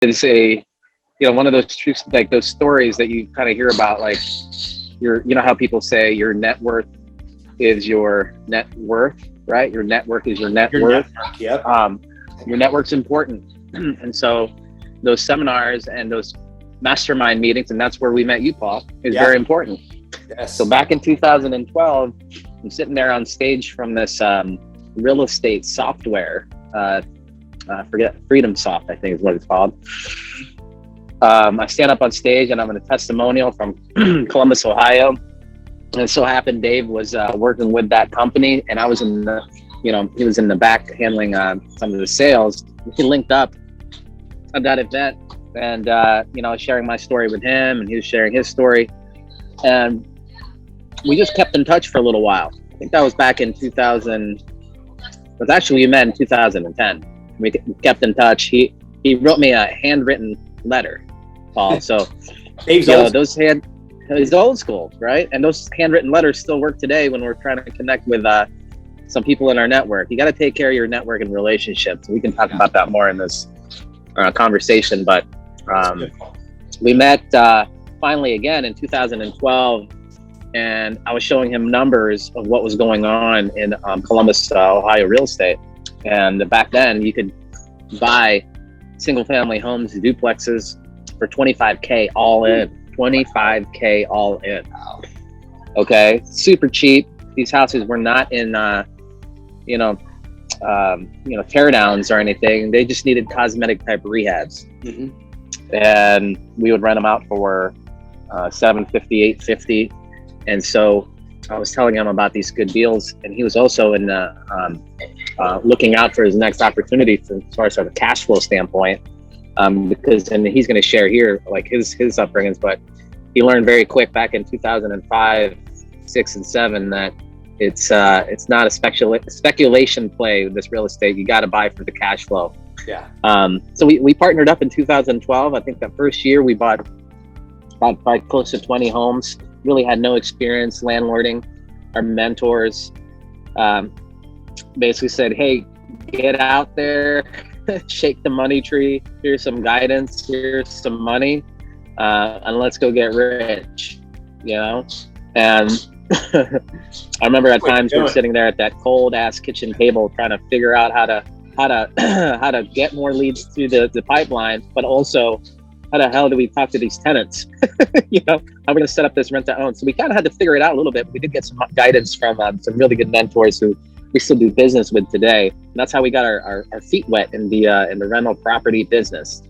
is a, one of those truths, like those stories that you kind of hear about, like how people say your net worth is your net worth, right? Your network is your net worth. Network, yep. Your network's important. And so those seminars and those mastermind meetings, and that's where we met you, Paul, is very important. Yes. So back in 2012, I'm sitting there on stage from this real estate software, forget FreedomSoft, I think is what it's called. I stand up on stage and I'm in a testimonial from Columbus, Ohio. And it so happened Dave was working with that company, and I was in the, he was in the back handling some of the sales. He linked up at that event, and I was sharing my story with him, and he was sharing his story, and we just kept in touch for a little while. I think that was back in 2000. It was actually, we met in 2010. We kept in touch. He wrote me a handwritten letter, Paul. So Dave's it's old school, right? And those handwritten letters still work today when we're trying to connect with some people in our network. You got to take care of your network and relationships. We can talk about that more in this conversation, but we met finally again in 2012, and I was showing him numbers of what was going on in Columbus, Ohio real estate. And back then you could buy single family homes, duplexes for $25K all in. $25K all in. Okay, super cheap. These houses were not in teardowns or anything. They just needed cosmetic type rehabs. Mm-hmm. And we would rent them out for $750, $850. And so I was telling him about these good deals, and he was also in looking out for his next opportunity as far as a cash flow standpoint. Because, and he's going to share here like his upbringings, but he learned very quick back in 2005, 6, and 7 that it's not a speculation play with this real estate. You got to buy for the cash flow. Yeah. So we partnered up in 2012. I think that first year we bought close to 20 homes. Really had no experience landlording. Our mentors basically said, "Hey, get out there." Shake the money tree. Here's some guidance. Here's some money, and let's go get rich. And I remember at times we were sitting there at that cold ass kitchen table trying to figure out how to get more leads through the pipeline, but also how the hell do we talk to these tenants? How are we going to set up this rent to own? So we kind of had to figure it out a little bit. We did get some guidance from some really good mentors who we still do business with today. And that's how we got our feet wet in the rental property business.